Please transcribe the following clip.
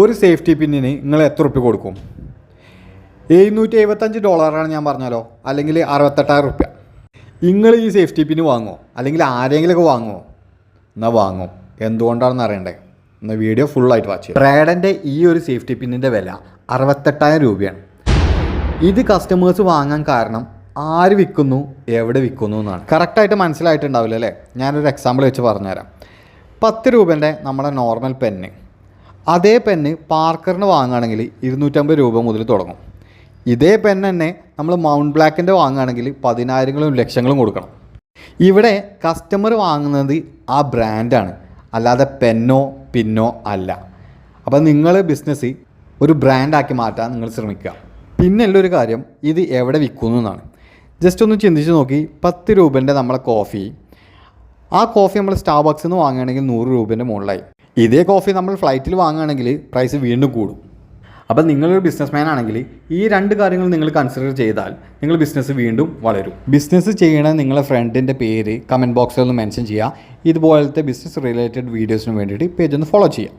ഒരു സേഫ്റ്റി പിന്നിന് നിങ്ങൾ എത്ര റുപ്യ കൊടുക്കും? $775 ഞാൻ പറഞ്ഞാലോ, അല്ലെങ്കിൽ 68,000 നിങ്ങൾ ഈ സേഫ്റ്റി പിന്ന് വാങ്ങുമോ? അല്ലെങ്കിൽ ആരെങ്കിലുമൊക്കെ വാങ്ങുമോ? എന്നാൽ വാങ്ങും. എന്തുകൊണ്ടാണെന്ന് അറിയണ്ടേ? എന്നാൽ വീഡിയോ ഫുള്ളായിട്ട് വാച്ച് ചെയ്യും. ബ്രാഡൻ്റെ ഈ ഒരു സേഫ്റ്റി പിന്നിൻ്റെ വില 68,000 ഇത് കസ്റ്റമേഴ്സ് വാങ്ങാൻ കാരണം ആര് വിൽക്കുന്നു, എവിടെ വിൽക്കുന്നു എന്നാണ്. കറക്റ്റായിട്ട് മനസ്സിലായിട്ടുണ്ടാവില്ല അല്ലേ? ഞാനൊരു എക്സാമ്പിൾ വെച്ച് പറഞ്ഞുതരാം. 10 രൂപേൻ്റെ നമ്മുടെ നോർമൽ പെന്ന്, അതേ പെന്ന് പാർക്കറിന് വാങ്ങുകയാണെങ്കിൽ 250 മുതൽ തുടങ്ങും. ഇതേ പെൻ തന്നെ നമ്മൾ മൗണ്ട് ബ്ലാക്കിൻ്റെ വാങ്ങുകയാണെങ്കിൽ 10,000 ലക്ഷങ്ങളും കൊടുക്കണം. ഇവിടെ കസ്റ്റമർ വാങ്ങുന്നത് ആ ബ്രാൻഡാണ്, അല്ലാതെ പെന്നോ പിന്നോ അല്ല. അപ്പോൾ നിങ്ങൾ ബിസിനസ് ഒരു ബ്രാൻഡാക്കി മാറ്റാൻ നിങ്ങൾ ശ്രമിക്കുക. പിന്നെ ഉള്ളൊരു കാര്യം, ഇത് എവിടെ വിൽക്കുന്നു എന്നാണ്. ജസ്റ്റ് ഒന്ന് ചിന്തിച്ച് നോക്കി. 10 രൂപേൻ്റെ നമ്മളെ കോഫി, ആ കോഫി നമ്മൾ സ്റ്റാർബക്സിൽ നിന്ന് വാങ്ങുകയാണെങ്കിൽ 100 രൂപേൻ്റെ മുകളിലായി. ഇതേ കോഫി നമ്മൾ ഫ്ലൈറ്റിൽ വാങ്ങുകയാണെങ്കിൽ പ്രൈസ് വീണ്ടും കൂടും. അപ്പം നിങ്ങളൊരു ബിസിനസ്മാൻ ആണെങ്കിൽ ഈ 2 കാര്യങ്ങൾ നിങ്ങൾ കൺസിഡർ ചെയ്താൽ നിങ്ങൾ ബിസിനസ് വീണ്ടും വളരും. ബിസിനസ് ചെയ്യണ നിങ്ങളുടെ ഫ്രണ്ടിൻ്റെ പേര് കമൻറ്റ് ബോക്സിൽ ഒന്ന് മെൻഷൻ ചെയ്യുക. ഇതുപോലത്തെ ബിസിനസ് റിലേറ്റഡ് വീഡിയോസിന് വേണ്ടിയിട്ട് പേജ് ഒന്ന് ഫോളോ ചെയ്യുക.